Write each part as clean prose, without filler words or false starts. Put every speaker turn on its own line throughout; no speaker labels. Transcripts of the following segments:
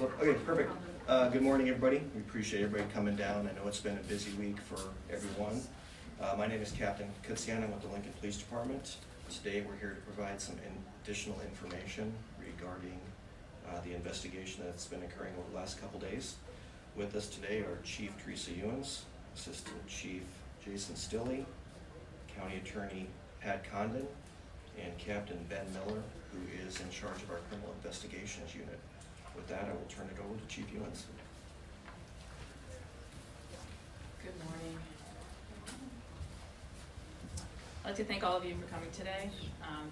Okay, perfect. Good morning, everybody. We appreciate everybody coming down. I know it's been a busy week for everyone. My name is Captain Kutsian. I'm with the Lincoln Police Department. Today we're here to provide some additional information regarding the investigation that's been occurring over the last couple days. With us today are Chief Teresa Ewens, Assistant Chief Jason Stilley, County Attorney Pat Condon, and Captain Ben Miller, who is in charge of our Criminal Investigations Unit. With that, I will turn it over to Chief Ewens.
Good morning. I'd like to thank all of you for coming today.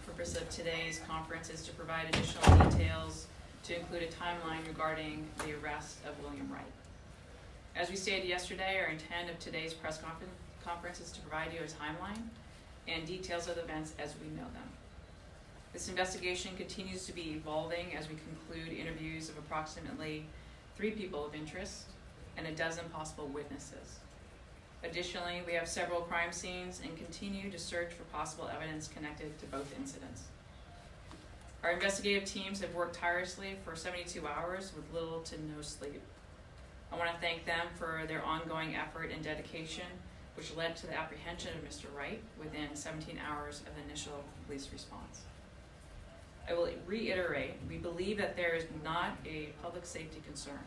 Purpose of today's conference is to provide additional details to include a timeline regarding the arrest of William Wright. As we stated yesterday, our intent of today's press conference is to provide you a timeline and details of the events as we know them. This investigation continues to be evolving as we conclude interviews of approximately 3 people of interest and a dozen possible witnesses. Additionally, we have several crime scenes and continue to search for possible evidence connected to both incidents. Our investigative teams have worked tirelessly for 72 hours with little to no sleep. I want to thank them for their ongoing effort and dedication, which led to the apprehension of Mr. Wright within 17 hours of the initial police response. I will reiterate, we believe that there is not a public safety concern.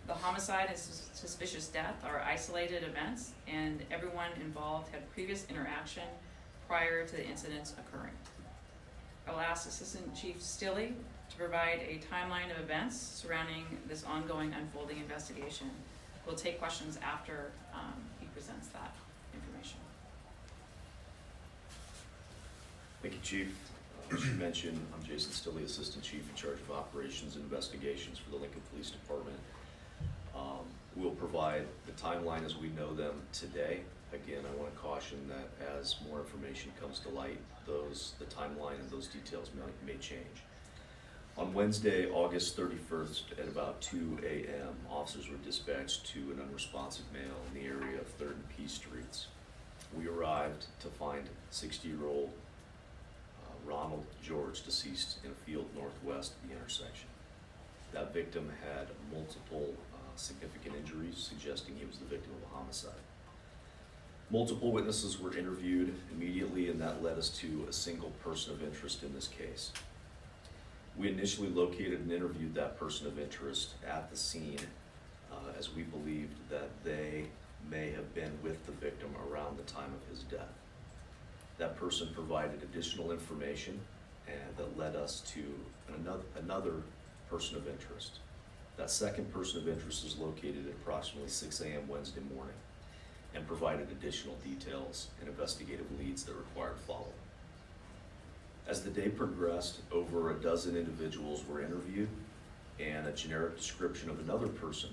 The homicide and suspicious death are isolated events, and everyone involved had previous interaction prior to the incidents occurring. I will ask Assistant Chief Stilley to provide a timeline of events surrounding this ongoing unfolding investigation. We'll take questions after he presents that information.
Thank you, Chief. As you mentioned, I'm Jason Stilley, Assistant Chief in charge of Operations and Investigations for the Lincoln Police Department. We'll provide the timeline as we know them today. Again, I want to caution that as more information comes to light, the timeline and those details may change. On Wednesday, August 31st at about 2 a.m., officers were dispatched to an unresponsive male in the area of 3rd and P Streets. We arrived to find 60-year-old Ronald George deceased in a field northwest of the intersection. That victim had multiple significant injuries, suggesting he was the victim of a homicide. Multiple witnesses were interviewed immediately, and that led us to a single person of interest in this case. We initially located and interviewed that person of interest at the scene as we believed that they may have been with the victim around the time of his death. That person provided additional information and that led us to another person of interest. That second person of interest is located at approximately 6 a.m. Wednesday morning and provided additional details and investigative leads that required follow-up. As the day progressed, over a dozen individuals were interviewed and a generic description of another person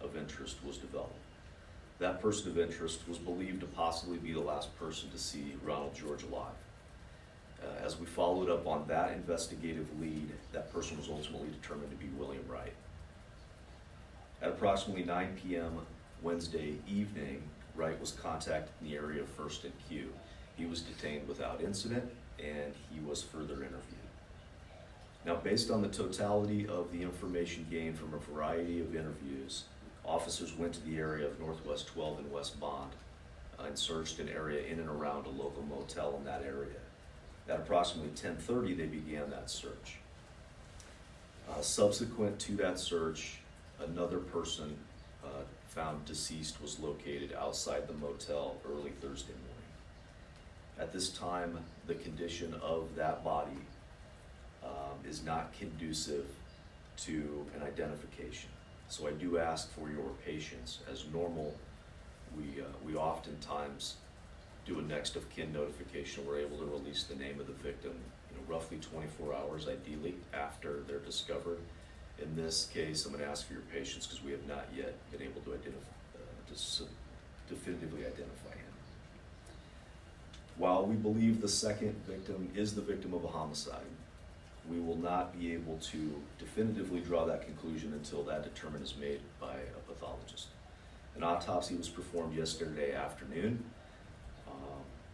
of interest was developed. That person of interest was believed to possibly be the last person to see Ronald George alive. As we followed up on that investigative lead, that person was ultimately determined to be William Wright. At approximately 9 p.m. Wednesday evening, Wright was contacted in the area of 1st and Q. He was detained without incident and he was further interviewed. Now, based on the totality of the information gained from a variety of interviews, officers went to the area of Northwest 12 and West Bond and searched an area in and around a local motel in that area. At approximately 10:30, they began that search. Subsequent to that search, another person found deceased was located outside the motel early Thursday morning. At this time, the condition of that body is not conducive to an identification. So I do ask for your patience. As normal, we oftentimes do a next of kin notification. We're able to release the name of the victim, roughly 24 hours ideally after they're discovered. In this case, I'm going to ask for your patience because we have not yet been able to definitively identify him. While we believe the second victim is the victim of a homicide, we will not be able to definitively draw that conclusion until that determination is made by a pathologist. An autopsy was performed yesterday afternoon.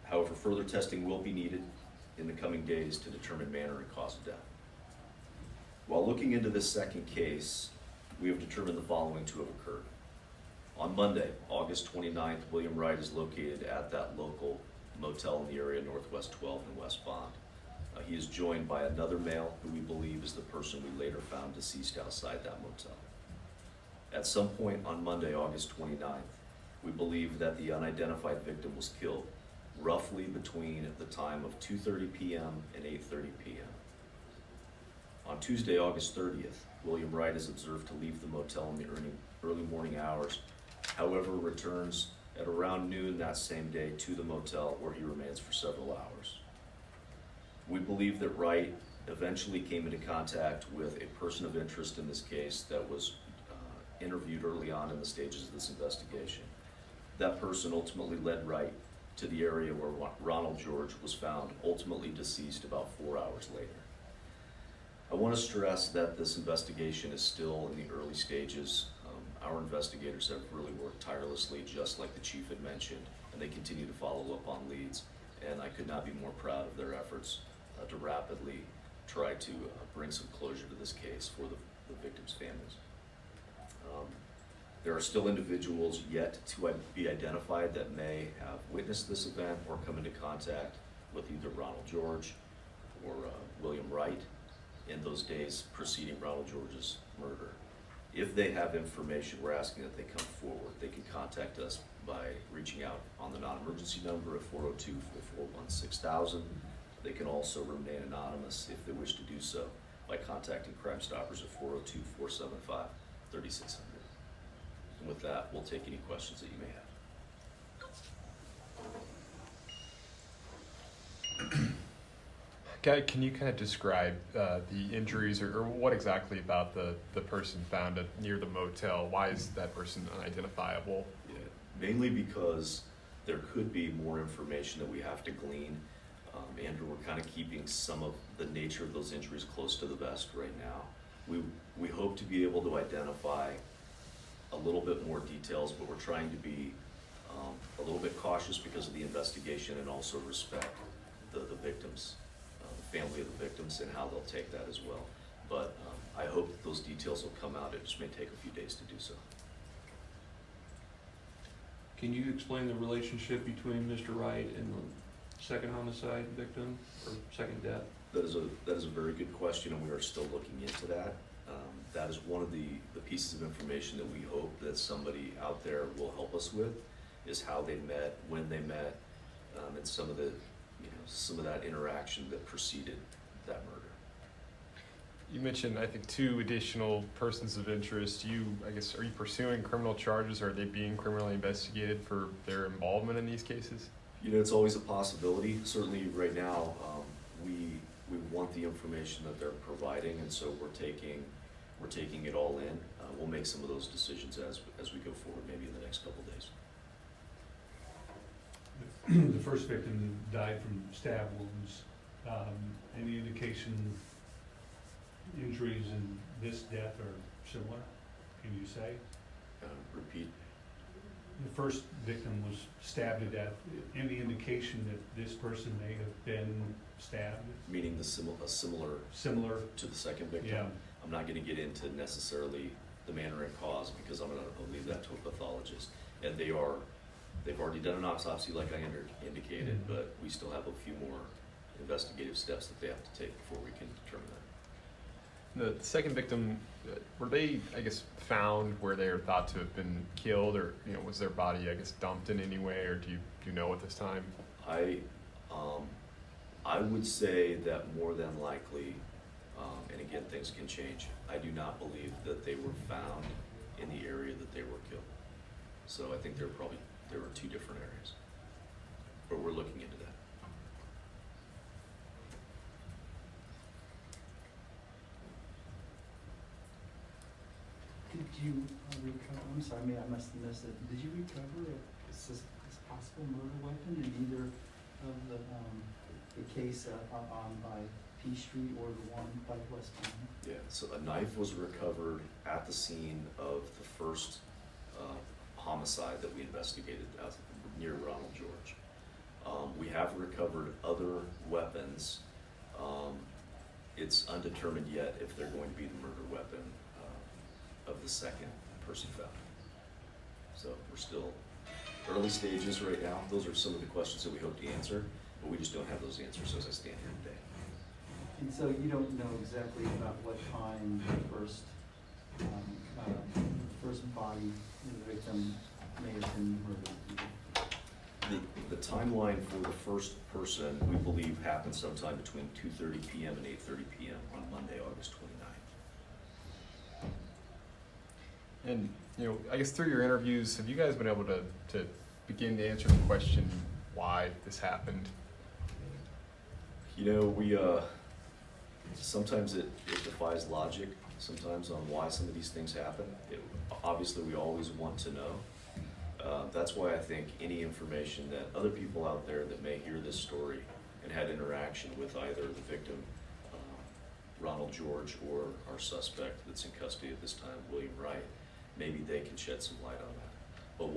However, further testing will be needed in the coming days to determine manner and cause of death. While looking into this second case, we have determined the following to have occurred. On Monday, August 29th, William Wright is located at that local motel in the area, Northwest 12 and West Bond. He is joined by another male who we believe is the person we later found deceased outside that motel. At some point on Monday, August 29th, we believe that the unidentified victim was killed roughly between the time of 2:30 p.m. and 8:30 p.m. On Tuesday, August 30th, William Wright is observed to leave the motel in the early morning hours, however returns at around noon that same day to the motel where he remains for several hours. We believe that Wright eventually came into contact with a person of interest in this case that was interviewed early on in the stages of this investigation. That person ultimately led Wright to the area where Ronald George was found, ultimately deceased about 4 hours later. I want to stress that this investigation is still in the early stages. Our investigators have really worked tirelessly, just like the chief had mentioned, and they continue to follow up on leads. And I could not be more proud of their efforts to rapidly try to bring some closure to this case for the victims' families. There are still individuals yet to be identified that may have witnessed this event or come into contact with either Ronald George or William Wright in those days preceding Ronald George's murder. If they have information, we're asking that they come forward. They can contact us by reaching out on the non-emergency number at 402-441-6000. They can also remain anonymous if they wish to do so by contacting Crime Stoppers at 402-475-3600. And with that, we'll take any questions that you may have.
Okay, can you kind of describe the injuries or what exactly about the person found near the motel? Why is that person unidentifiable?
Yeah, mainly because there could be more information that we have to glean. Andrew, we're kind of keeping some of the nature of those injuries close to the vest right now. We hope to be able to identify a little bit more details, but we're trying to be a little bit cautious because of the investigation and also respect the victims, the family of the victims, and how they'll take that as well. But I hope that those details will come out. It just may take a few days to do so.
Can you explain the relationship between Mr. Wright and the second homicide victim or second death?
That is a very good question, and we are still looking into that. That is one of the pieces of information that we hope that somebody out there will help us with, is how they met, when they met, and some of that interaction that preceded that murder.
You mentioned, I think, 2 additional persons of interest. Are you pursuing criminal charges, or are they being criminally investigated for their involvement in these cases?
It's always a possibility. Certainly right now, we want the information that they're providing, and so we're taking it all in. We'll make some of those decisions as we go forward, maybe in the next couple of days.
The first victim died from stab wounds. Any indication injuries in this death are similar? Can you say?
Repeat.
The first victim was stabbed to death. Any indication that this person may have been stabbed?
Meaning similar
Similar?
to the second victim?
Yeah.
I'm not going to get into necessarily the manner and cause, because I'm going to leave that to a pathologist. And they've already done an autopsy, like I indicated,
Mm-hmm.
but we still have a few more investigative steps that they have to take before we can determine that.
The second victim, were they, found where they are thought to have been killed, or was their body, dumped in any way, or do you know at this time?
I would say that more than likely, and again, things can change, I do not believe that they were found in the area that they were killed. So I think there were 2 different areas, but we're looking into that.
Did you recover, I'm sorry, maybe I must have missed it, did you recover a possible murder weapon in either of the case by P Street or the one by West Palm?
Yeah, so a knife was recovered at the scene of the first homicide that we investigated near Ronald George. We have recovered other weapons. It's undetermined yet if they're going to be the murder weapon. of the second person found. So we're still early stages right now. Those are some of the questions that we hope to answer, but we just don't have those answers as I stand here today.
And so you don't know exactly about what time the first body, the victim may have been murdered?
The timeline for the first person, we believe, happened sometime between 2:30 PM and 8:30 PM on Monday, August 29th.
And, you know, I guess through your interviews, have you guys been able to begin to answer the question why this happened?
You know, we, sometimes it defies logic, sometimes on why some of these things happen. Obviously, we always want to know. That's why I think any information that other people out there that may hear this story and had interaction with either the victim, Ronald George, or our suspect that's in custody at this time, William Wright, maybe they can shed some light on that. But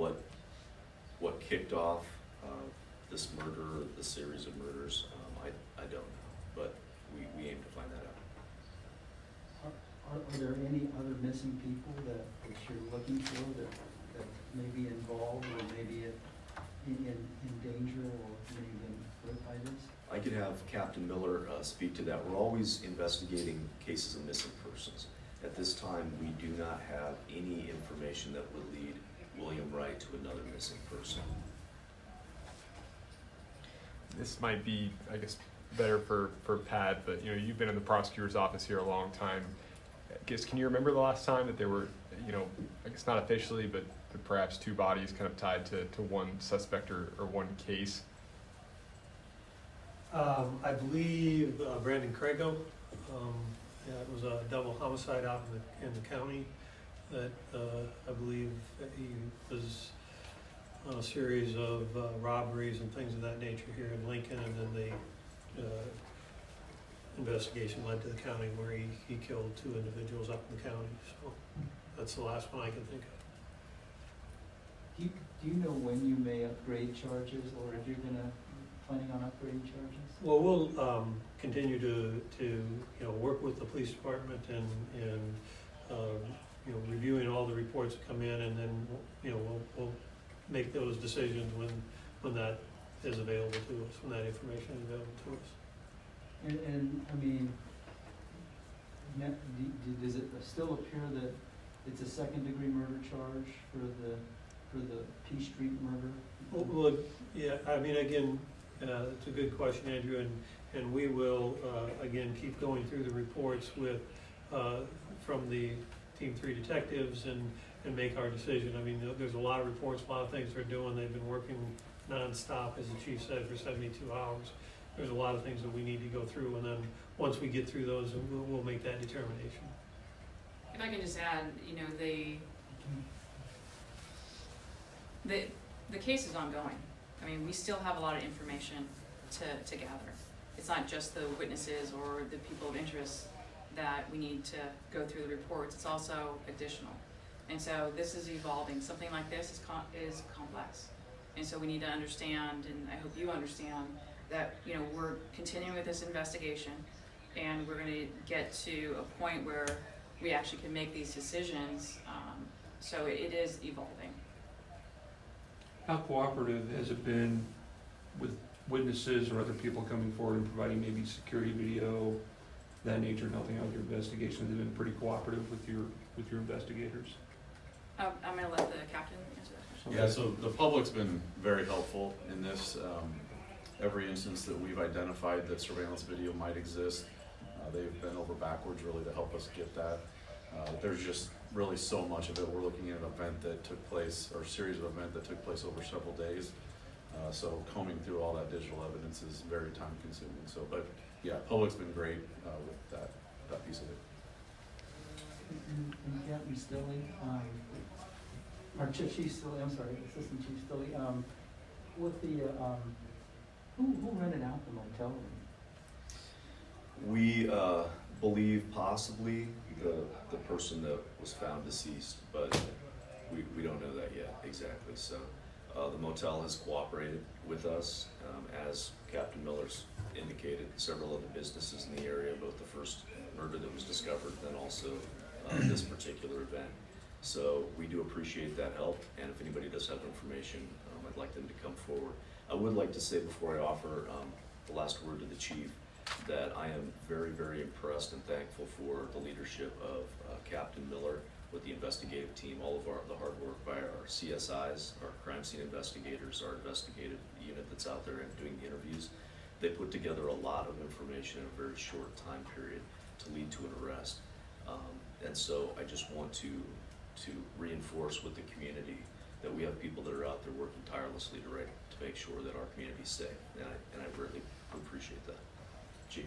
what kicked off this murder, the series of murders, I don't know, but we aim to find that out.
Are there any other missing people that you're looking for that may be involved or maybe in danger or maybe been hurt by this?
I could have Captain Miller speak to that. We're always investigating cases of missing persons. At this time, we do not have any information that would lead William Wright to another missing person.
This might be, I guess, better for Pat, but, you know, you've been in the prosecutor's office here a long time. I guess, can you remember the last time that there were, you know, I guess not officially, but perhaps two bodies kind of tied to one suspect or one case?
I believe Brandon Crago, yeah, it was a double homicide out in the county that I believe that he was on a series of robberies and things of that nature here in Lincoln, and then the investigation led to the county where he killed two individuals up in the county. So that's the last one I can think of.
Do you know when you may upgrade charges or if you're planning on upgrading charges?
Well, we'll continue to you know, work with the police department and you know, reviewing all the reports that come in, and then, you know, we'll make those decisions when that is available to us, when that information is available to us.
And I mean, does it still appear that it's a second-degree murder charge for the P Street murder?
Well, yeah, I mean, again, it's a good question, Andrew, and we will, again, keep going through the reports with, from the Team 3 detectives and make our decision. I mean, there's a lot of reports, a lot of things they're doing. They've been working nonstop, as the chief said, for 72 hours. There's a lot of things that we need to go through, and then once we get through those, we'll make that determination.
If I can just add, you know, the case is ongoing. I mean, we still have a lot of information to gather. It's not just the witnesses or the people of interest that we need to go through the reports. It's also additional. And so this is evolving. Something like this is complex. And so we need to understand, and I hope you understand, that, you know, we're continuing with this investigation, and we're going to get to a point where we actually can make these decisions. So it is evolving.
How cooperative has it been with witnesses or other people coming forward and providing maybe security video, that nature, and helping out with your investigation? Have they been pretty cooperative with your investigators?
I'm going to let the captain answer that question.
Yeah, so the public's been very helpful in this. Every instance that we've identified that surveillance video might exist, they've been over backwards really to help us get that. There's just really so much of it. We're looking at an event that took place, or a series of events that took place over several days. So combing through all that digital evidence is very time consuming. So, but yeah, public's been great with that piece of it.
And Captain Stilley, or Chief Stilley, I'm sorry, Assistant Chief Stilley, with the, who rented out the motel room?
We believe possibly the person that was found deceased, but we don't know that yet exactly. So the motel has cooperated with us, as Captain Miller's indicated. Several other businesses in the area, both the first murder that was discovered, then also this particular event. So we do appreciate that help, and if anybody does have information, I'd like them to come forward. I would like to say before I offer the last word to the chief, that I am very, very impressed and thankful for the leadership of Captain Miller with the investigative team, all of the hard work by our CSIs, our crime scene investigators, our investigative unit that's out there and doing the interviews. They put together a lot of information in a very short time period to lead to an arrest. And so I just want to reinforce with the community that we have people that are out there working tirelessly to make sure that our community is safe. And I really appreciate that. Chief.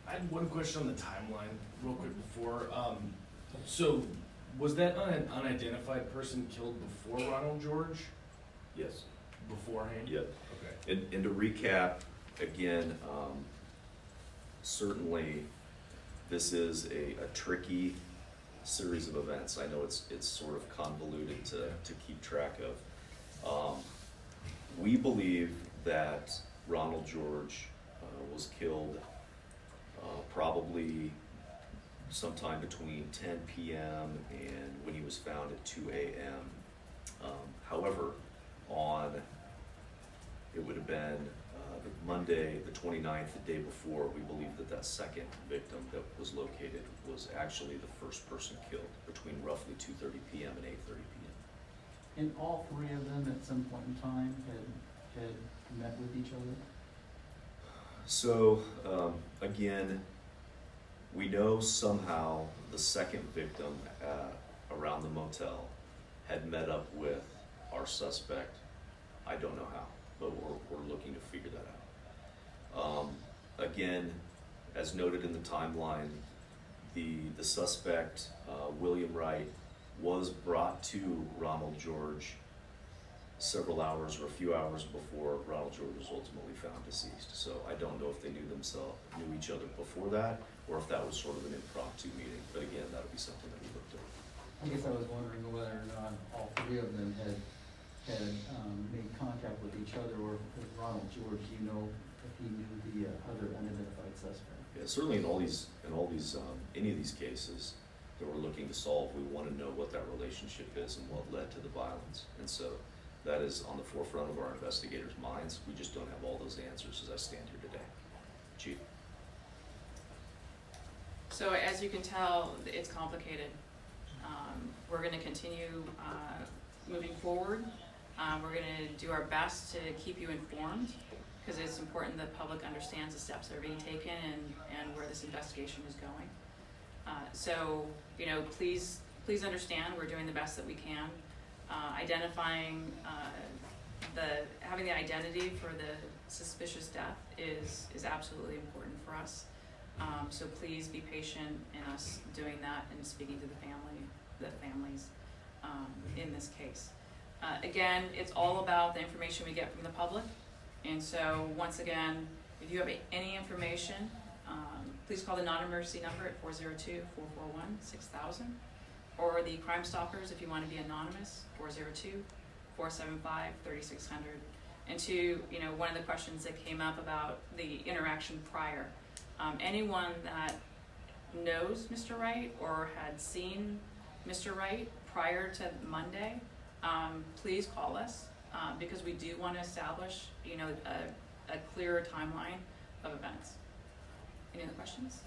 I had one question on the timeline real quick before. So was that unidentified person killed before Ronald George?
Yes.
Beforehand?
Yep.
Okay.
And to recap, again, certainly this is a tricky series of events. I know it's sort of convoluted to keep track of. We believe that Ronald George was killed probably sometime between 10 p.m. and when he was found at 2 a.m. However, it would have been Monday, the 29th, the day before, we believe that second victim that was located was actually the first person killed between roughly 2:30 p.m. and 8:30 p.m.
And all three of them at some point in time had met with each other?
So, again, we know somehow the second victim around the motel had met up with our suspect. I don't know how, but we're looking to figure that out. Again, as noted in the timeline, the suspect, William Wright, was brought to Ronald George several hours or a few hours before Ronald George was ultimately found deceased. So I don't know if they knew each other before that, or if that was sort of an impromptu meeting. But again, that'll be something that we looked at.
I guess I was wondering whether or not all three of them had made contact with each other, or with Ronald George, do you know if he knew the other unidentified suspect?
Yeah, certainly in any of these cases that we're looking to solve, we want to know what that relationship is and what led to the violence. And so that is on the forefront of our investigators' minds. We just don't have all those answers as I stand here today. Chief.
So as you can tell, it's complicated. We're going to continue moving forward. We're going to do our best to keep you informed, because it's important that the public understands the steps that are being taken and where this investigation is going. So, please understand we're doing the best that we can. Identifying having the identity for the suspicious death is absolutely important for us. So please be patient in us doing that and speaking to the families in this case. Again, it's all about the information we get from the public. And so once again, if you have any information, please call the non-emergency number at 402-441-6000, or the Crime Stoppers if you want to be anonymous, 402-475-3600. And one of the questions that came up about the interaction prior, anyone that knows Mr. Wright or had seen Mr. Wright prior to Monday, please call us, because we do want to establish, a clearer timeline of events. Any other questions?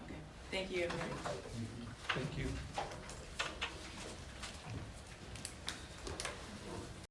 Okay, thank you.